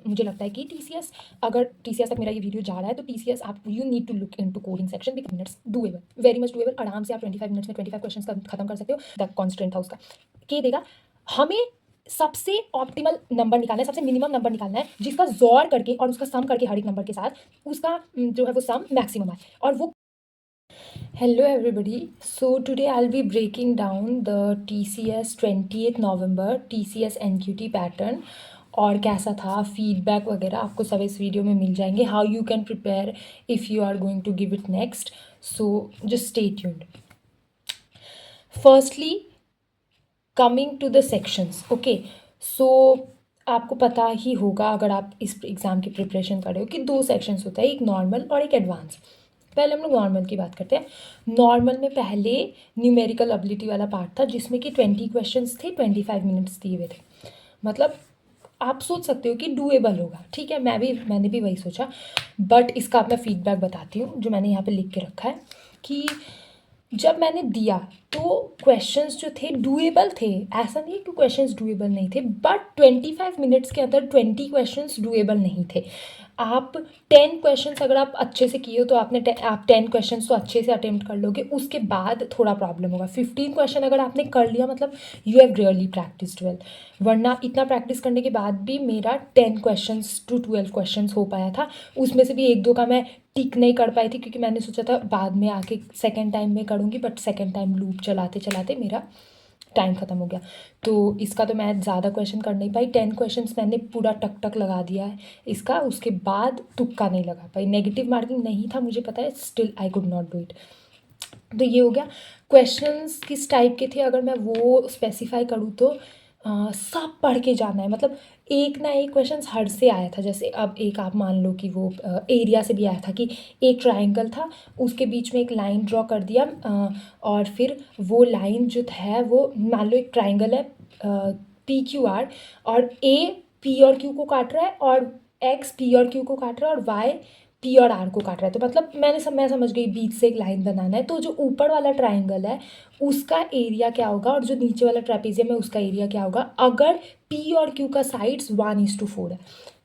मुझे लगता है कि टीसीएस, अगर टीसीएस तक मेरा ये वीडियो जा रहा है तो टीसीएस आप you need to look into coding section because minutes doable, very much doable. आराम से आप 25 मिनट्स में 25 क्वेश्चंस का खत्म कर सकते हो। द कॉन्स्टेंट था उसका के देगा हमें सबसे ऑप्टिमल नंबर निकालना है, सबसे मिनिमम नंबर निकालना है जिसका जोर करके और उसका सम करके हर एक नंबर के साथ उसका जो है वो सम मैक्सिमम आए। और वो Hello everybody. So today I'll be breaking down the TCS 28th November TCS NQT pattern और कैसा था, फीडबैक वगैरह आपको सब इस वीडियो में मिल जाएंगे। How you can prepare if you are going to give it next, so just stay tuned. Firstly coming to the sections, okay. So आपको पता ही होगा अगर आप इस एग्ज़ाम की प्रिपरेशन कर रहे हो कि दो सेक्शंस होता है, एक नॉर्मल और एक एडवांस। पहले हम लोग नॉर्मल की बात करते हैं। नॉर्मल में पहले न्यूमेरिकल एबिलिटी वाला पार्ट था जिसमें कि 20 क्वेश्चंस थे, 25 मिनट्स दिए हुए थे। मतलब आप सोच सकते हो कि डूएबल होगा, ठीक है, मैंने भी वही सोचा। बट इसका अब मैं फीडबैक बताती हूँ जो मैंने यहाँ पे लिख के रखा है कि जब मैंने दिया तो क्वेश्चंस जो थे डूएबल थे, ऐसा नहीं कि क्वेश्चंस डूएबल नहीं थे, बट 25 मिनट्स के अंदर 20 क्वेश्चंस डूएबल नहीं थे। आप 10 क्वेश्चंस अगर आप अच्छे से किए हो तो आप 10 क्वेश्चंस तो अच्छे से अटेम्प्ट कर लोगे, उसके बाद थोड़ा प्रॉब्लम होगा। 15 क्वेश्चन अगर आपने कर लिया मतलब you have really practised well, वरना इतना प्रैक्टिस करने के बाद भी मेरा 10 क्वेश्चंस टू 12 क्वेश्चंस हो पाया था। उसमें से भी एक दो का मैं टिक नहीं कर पाई थी क्योंकि मैंने सोचा था बाद में आके सेकेंड टाइम में करूँगी, बट सेकेंड टाइम लूप चलाते चलाते मेरा टाइम ख़त्म हो गया। तो इसका तो मैं ज़्यादा क्वेश्चन कर नहीं पाई। 10 क्वेश्चंस मैंने पूरा टक टक लगा दिया है इसका, उसके बाद तुक्का नहीं लगा पाई। नेगेटिव मार्किंग नहीं था मुझे पता है, still I could not do it. तो ये हो गया। क्वेश्चंस किस टाइप के थे अगर मैं वो स्पेसिफाई करूँ तो सब पढ़ के जाना है। मतलब एक ना एक क्वेश्चन हर से आया था। जैसे अब एक आप मान लो कि वो एरिया से भी आया था कि एक ट्राइंगल था, उसके बीच में एक लाइन ड्रॉ कर दिया और फिर वो लाइन जो है वो मान लो एक ट्राइंगल है पी क्यू आर, और ए पी और क्यू को काट रहा है और एक्स पी और क्यू को काट रहा है और वाई पी और आर को काट रहा है। तो मतलब मैं समझ गई बीच से एक लाइन बनाना है। तो जो ऊपर वाला ट्राइंगल है उसका एरिया क्या होगा और जो नीचे वाला ट्रेपेजियम है उसका एरिया क्या होगा अगर पी और क्यू का साइड्स 1:4 है।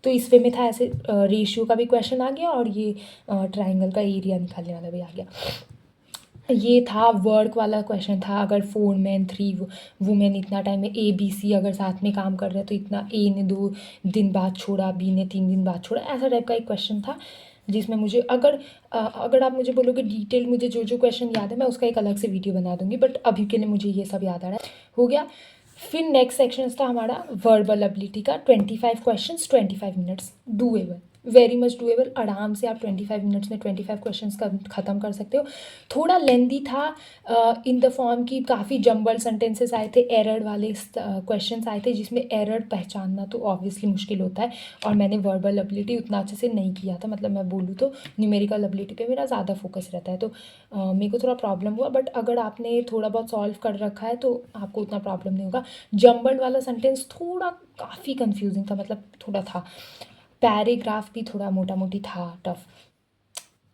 तो इस वे में था। ऐसे रेशियो का भी क्वेश्चन आ गया और ये ट्राइंगल का एरिया निकालने वाला भी आ गया। ये था वर्क वाला क्वेश्चन था, अगर 4 मैन 3 वुमेन इतना टाइम में ए बी सी अगर साथ में काम कर रहे हैं तो इतना ए ने 2 दिन बाद छोड़ा, बी ने 3 दिन बाद छोड़ा, ऐसा टाइप का एक क्वेश्चन था जिसमें मुझे अगर आप मुझे बोलोगे डिटेल मुझे जो जो क्वेश्चन याद है मैं उसका एक अलग से वीडियो बना दूंगी, बट अभी के लिए मुझे ये सब याद आ रहा है। हो गया। फिर नेक्स्ट सेक्शन था हमारा वर्बल एबिलिटी का। 25 questions 25 minutes, doable, very much doable. आराम से आप 25 मिनट्स में 25 क्वेश्चंस का ख़त्म कर सकते हो। थोड़ा लेंदी था इन द फॉर्म की, काफ़ी जम्बल सेंटेंसेस आए थे, एरर वाले क्वेश्चंस आए थे जिसमें एरर पहचानना तो ऑब्वियसली मुश्किल होता है। और मैंने वर्बल एबिलिटी उतना अच्छे से नहीं किया था, मतलब मैं बोलूँ तो न्यूमेरिकल एबिलिटी पे मेरा ज़्यादा फोकस रहता है, तो मेरे को थोड़ा प्रॉब्लम हुआ। बट अगर आपने थोड़ा बहुत सॉल्व कर रखा है तो आपको उतना प्रॉब्लम नहीं होगा। जम्बल्ड वाला सेंटेंस थोड़ा काफ़ी कंफ्यूजिंग था, मतलब थोड़ा था। पैराग्राफ भी थोड़ा मोटा मोटी था, टफ,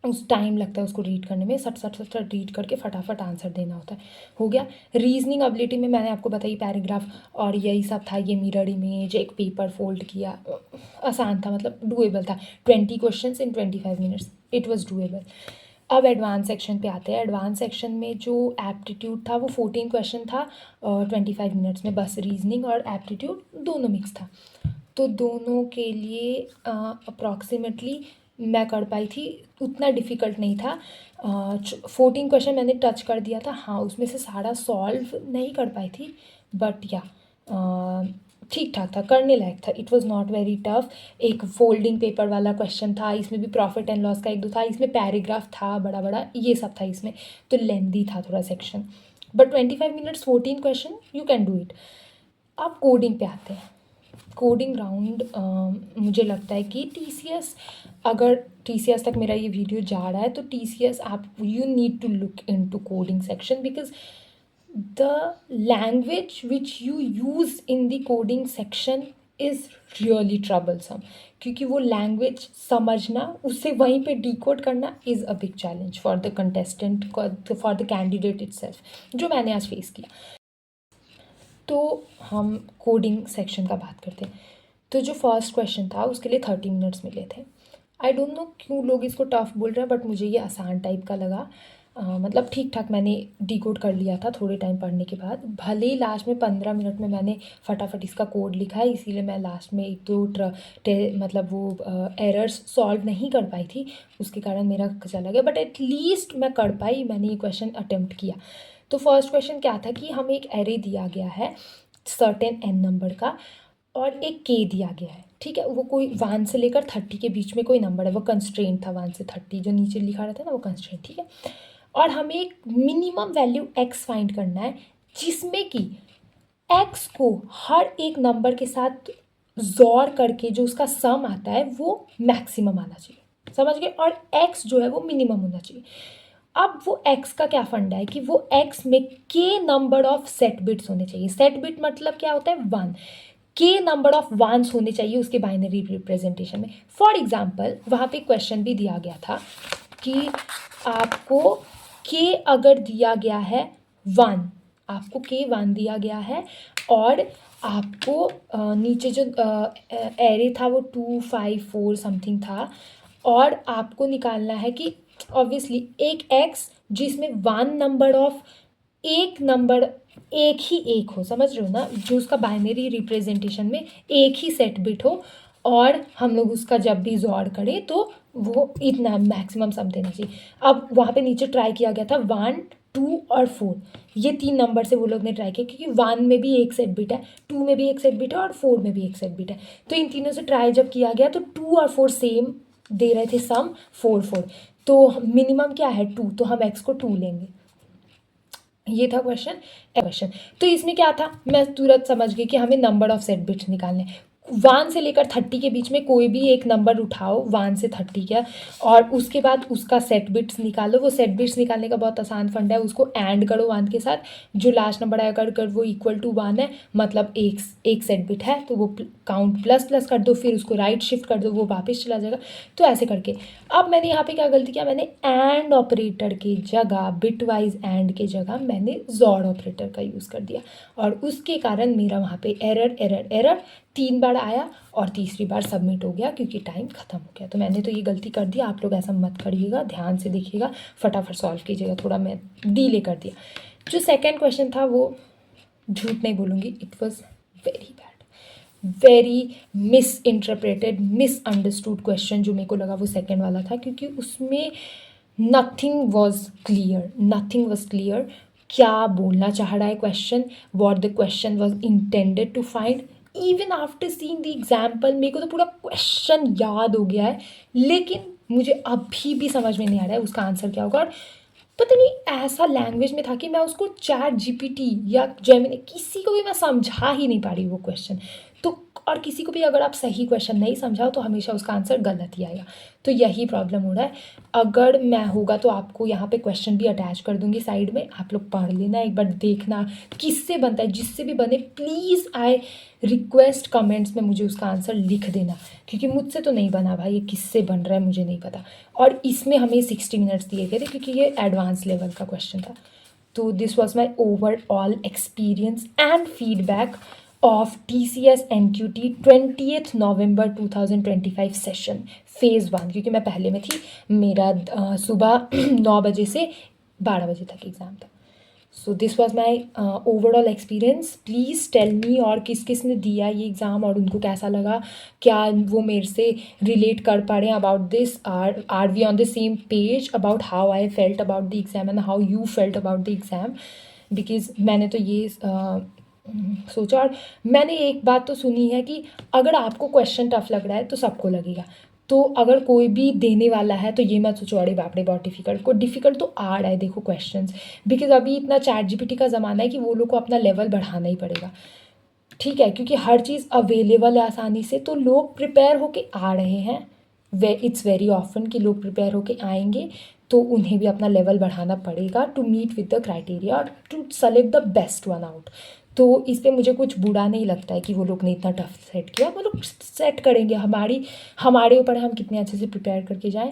उस टाइम लगता है उसको रीड करने में, सट सट सट सट रीड करके फटाफट आंसर देना होता है। हो गया। रीजनिंग एबिलिटी में मैंने आपको बताई पैराग्राफ और यही सब था। ये मिरर इमेज, एक पेपर फोल्ड किया, आसान था, मतलब डूएबल था। 20 question in 25 minutes, it was doable. अब एडवांस सेक्शन पे आते हैं। एडवांस सेक्शन में जो एप्टीट्यूड था वो 14 क्वेश्चन था 25 मिनट्स में, बस रीजनिंग और एप्टीट्यूड दोनों मिक्स था। तो दोनों के लिए अप्रॉक्सीमेटली मैं कर पाई थी, उतना डिफ़िकल्ट नहीं था। 14 क्वेश्चन मैंने टच कर दिया था, हाँ उसमें से सारा सॉल्व नहीं कर पाई थी, बट या ठीक ठाक था, करने लायक था। It was not very tough. एक फोल्डिंग पेपर वाला क्वेश्चन था, इसमें भी प्रॉफिट एंड लॉस का एक दो था, इसमें पैराग्राफ था बड़ा बड़ा, ये सब था इसमें, तो लेंदी था थोड़ा section. But 25 minutes 14 question, you can do it. अब कोडिंग पे आते हैं। कोडिंग राउंड मुझे लगता है कि टीसीएस, अगर टीसीएस तक मेरा ये वीडियो जा रहा है तो टीसीएस आप you need to look into coding section because the language which you use in the coding section is really troublesome, क्योंकि वो लैंग्वेज समझना, उससे वहीं पे डिकोड करना is a big challenge for the contestant, for the candidate itself, जो मैंने आज फेस किया। तो हम कोडिंग सेक्शन का बात करते हैं। तो जो फर्स्ट क्वेश्चन था उसके लिए 30 मिनट्स मिले थे। आई डोंट नो क्यों लोग इसको टफ बोल रहे हैं, बट मुझे ये आसान टाइप का लगा। मतलब ठीक ठाक मैंने डिकोड कर लिया था थोड़े टाइम पढ़ने के बाद। भले ही लास्ट में 15 मिनट में मैंने फटाफट इसका कोड लिखा है, इसीलिए मैं लास्ट में एक दो मतलब वो एरर्स सॉल्व नहीं कर पाई थी, उसके कारण मेरा चला गया, बट एटलीस्ट मैं कर पाई, मैंने ये क्वेश्चन अटेम्प्ट किया। तो फर्स्ट क्वेश्चन क्या था कि हमें एक एरे दिया गया है सर्टेन n नंबर का और एक k दिया गया है, ठीक है। वो कोई 1 से लेकर 30 के बीच में कोई नंबर है, वो कंस्ट्रेंट था 1 से 30 जो नीचे लिखा रहता है ना, वो कंस्ट्रेंट, ठीक है। और हमें एक मिनिमम वैल्यू x फाइंड करना है जिसमें कि x को हर एक नंबर के साथ जोड़ करके जो उसका सम आता है वो मैक्सिमम आना चाहिए, समझ गए। और x जो है वो मिनिमम होना चाहिए। अब वो x का क्या फंडा है कि वो x में k number of set bits होने चाहिए। सेट बिट मतलब क्या होता है, 1, k नंबर ऑफ वंस होने चाहिए उसके बाइनरी रिप्रेजेंटेशन में। फॉर एग्जाम्पल वहाँ पे क्वेश्चन भी दिया गया था कि आपको k अगर दिया गया है 1, आपको k 1 दिया गया है और आपको नीचे जो एरे था वो 2 5 4 समथिंग था, और आपको निकालना है कि ऑब्वियसली एक x जिसमें 1 नंबर ऑफ एक नंबर एक ही एक हो, समझ रहे हो ना, जो उसका बाइनरी रिप्रेजेंटेशन में एक ही सेट बिट हो, और हम लोग उसका जब भी जोड़ करें तो वो इतना मैक्सिमम सम देना चाहिए। अब वहाँ पे नीचे ट्राई किया गया था 1 2 और 4, ये 3 नंबर से वो लोग ने ट्राई किया क्योंकि 1 में भी एक सेट बिट है, 2 में भी एक सेट बिट है और 4 में भी एक सेट बिट है। तो इन तीनों से ट्राई जब किया गया तो 2 और 4 सेम दे रहे थे सम 4 4, तो मिनिमम क्या है 2, तो हम x को 2 लेंगे। ये था क्वेश्चन। तो इसमें क्या था, मैं तुरंत समझ गई कि हमें नंबर ऑफ सेट बिट्स निकालने हैं। 1 से लेकर 30 के बीच में कोई भी एक नंबर उठाओ 1 से 30 का, और उसके बाद उसका सेट बिट्स निकालो। वो सेट बिट्स निकालने का बहुत आसान फंड है, उसको ऐड करो 1 के साथ, जो लास्ट नंबर आएगा अगर वो इक्वल टू 1 है मतलब एक सेट बिट है, तो वो काउंट प्लस प्लस कर दो, फिर उसको राइट शिफ्ट कर दो, वो वापस चला जाएगा। तो ऐसे करके अब मैंने यहाँ पे क्या गलती किया, मैंने एंड ऑपरेटर की जगह, बिट वाइज एंड के जगह मैंने जॉड ऑपरेटर का यूज़ कर दिया, और उसके कारण मेरा वहाँ पे एरर एरर एरर 3 बार आया और तीसरी बार सबमिट हो गया क्योंकि टाइम ख़त्म हो गया। तो मैंने तो ये गलती कर दी, आप लोग ऐसा मत करिएगा, ध्यान से देखिएगा, फटाफट सॉल्व कीजिएगा, थोड़ा मैं डिले कर दिया। जो सेकेंड क्वेश्चन था वो झूठ नहीं बोलूँगी, it was very bad, very miss interpreted, miss understood question जो मेरे को लगा वो सेकेंड वाला था, क्योंकि उसमें नथिंग वॉज क्लियर, क्या बोलना चाह रहा है question, what the question was intended to find. Even after seeing the example मेरे को तो पूरा क्वेश्चन याद हो गया है, लेकिन मुझे अभी भी समझ में नहीं आ रहा है उसका आंसर क्या होगा। और पता नहीं ऐसा लैंग्वेज में था कि मैं उसको चैट जीपीटी या जेमिनी किसी को भी मैं समझा ही नहीं पा रही वो क्वेश्चन। तो और किसी को भी अगर आप सही क्वेश्चन नहीं समझाओ तो हमेशा उसका आंसर गलत ही आएगा। तो यही प्रॉब्लम हो रहा है। अगर मैं होगा तो आपको यहाँ पे क्वेश्चन भी अटैच कर दूँगी साइड में, आप लोग पढ़ लेना, एक बार देखना किससे बनता है, जिससे भी बने प्लीज़ आई रिक्वेस्ट कमेंट्स में मुझे उसका आंसर लिख देना, क्योंकि मुझसे तो नहीं बना भाई, ये किससे बन रहा है मुझे नहीं पता। और इसमें हमें 60 मिनट्स दिए गए थे क्योंकि ये एडवांस लेवल का क्वेश्चन था। तो this was my overall experience and feedback of TCS NQT 20th November 2025 session phase 1, क्योंकि मैं पहले में थी, मेरा सुबह 9 बजे से 12 बजे तक एग्ज़ाम था। So this was my overall experience. Please tell me और किस किस ने दिया ये एग्ज़ाम और उनको कैसा लगा, क्या वो मेरे से रिलेट कर पा रहे हैं about this, are we on the same page about how I felt about the exam and how you felt about the exam. Because मैंने तो ये सोचा, और मैंने एक बात तो सुनी है कि अगर आपको क्वेश्चन टफ लग रहा है तो सबको लगेगा। तो अगर कोई भी देने वाला है तो ये मत सोचो अरे बाप रे बहुत डिफ़िकल्ट तो आ रहा है, देखो क्वेश्चंस, बिकॉज अभी इतना चैट जीपीटी का ज़माना है कि वो लोग को अपना लेवल बढ़ाना ही पड़ेगा, ठीक है, क्योंकि हर चीज़ अवेलेबल है आसानी से, तो लोग प्रिपेयर होके आ रहे हैं। इट्स वेरी ऑफन कि लोग प्रिपेयर होके आएंगे, तो उन्हें भी अपना लेवल बढ़ाना पड़ेगा to meet with the criteria और to select the best one out. तो इस पर मुझे कुछ बुरा नहीं लगता है कि वो लोग ने इतना टफ सेट किया, वो लोग सेट करेंगे, हमारे ऊपर हम कितने अच्छे से प्रिपेयर करके जाएं।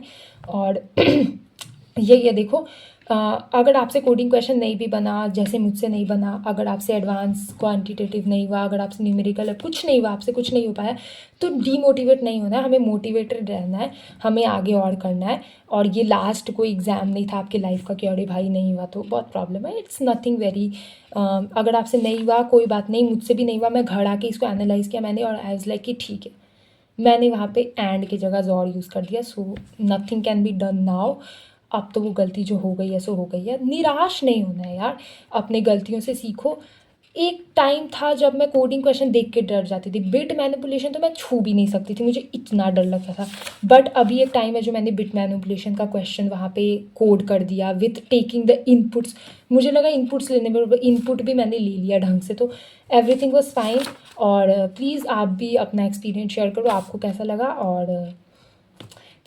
और यही है, देखो अगर आपसे कोडिंग क्वेश्चन नहीं भी बना, जैसे मुझसे नहीं बना, अगर आपसे एडवांस क्वांटिटेटिव नहीं हुआ, अगर आपसे न्यूमेरिकल कुछ नहीं हुआ, आपसे कुछ नहीं हो पाया, तो डीमोटिवेट नहीं होना है, हमें मोटिवेटेड रहना है, हमें आगे और करना है। और ये लास्ट कोई एग्ज़ाम नहीं था आपके लाइफ का कि अरे भाई नहीं हुआ तो बहुत प्रॉब्लम है। इट्स नथिंग वेरी, अगर आपसे नहीं हुआ कोई बात नहीं, मुझसे भी नहीं हुआ, मैं घर आके इसको एनालाइज़ किया मैंने और आई वाज लाइक कि ठीक है, मैंने वहाँ पे एंड की जगह ज़ोर यूज़ कर दिया। So nothing can be done now. अब तो वो गलती जो हो गई है सो हो गई है। निराश नहीं होना है यार, अपने गलतियों से सीखो। एक टाइम था जब मैं कोडिंग क्वेश्चन देख के डर जाती थी, बिट मैनिपुलेशन तो मैं छू भी नहीं सकती थी, मुझे इतना डर लगता था। बट अभी एक टाइम है जो मैंने बिट मैनिपुलेशन का क्वेश्चन वहाँ पे कोड कर दिया विथ टेकिंग द इनपुट्स। मुझे लगा इनपुट्स लेने में, इनपुट भी मैंने ले लिया ढंग से, तो एवरीथिंग वॉज फाइन। और प्लीज़ आप भी अपना एक्सपीरियंस शेयर करो, आपको कैसा लगा। और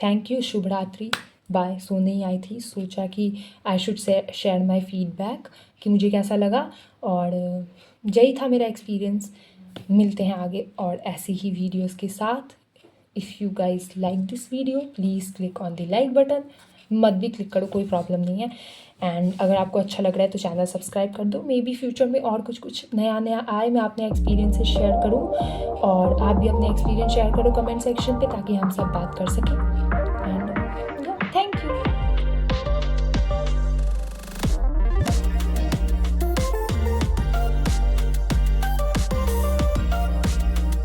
थैंक यू, शुभ रात्रि, बाय। सोने ही आई थी, सोचा कि I should share my feedback कि मुझे कैसा लगा। और यही था मेरा एक्सपीरियंस। मिलते हैं आगे और ऐसी ही वीडियोस के साथ। If you guys like this video please click on the like button, मत भी क्लिक करो, कोई प्रॉब्लम नहीं है। एंड अगर आपको अच्छा लग रहा है तो चैनल सब्सक्राइब कर दो। मे बी फ्यूचर में और कुछ नया आए, मैं अपने एक्सपीरियंसेस शेयर करूँ और आप भी अपने एक्सपीरियंस शेयर करो कमेंट सेक्शन पे, ताकि हम सब बात कर सकें।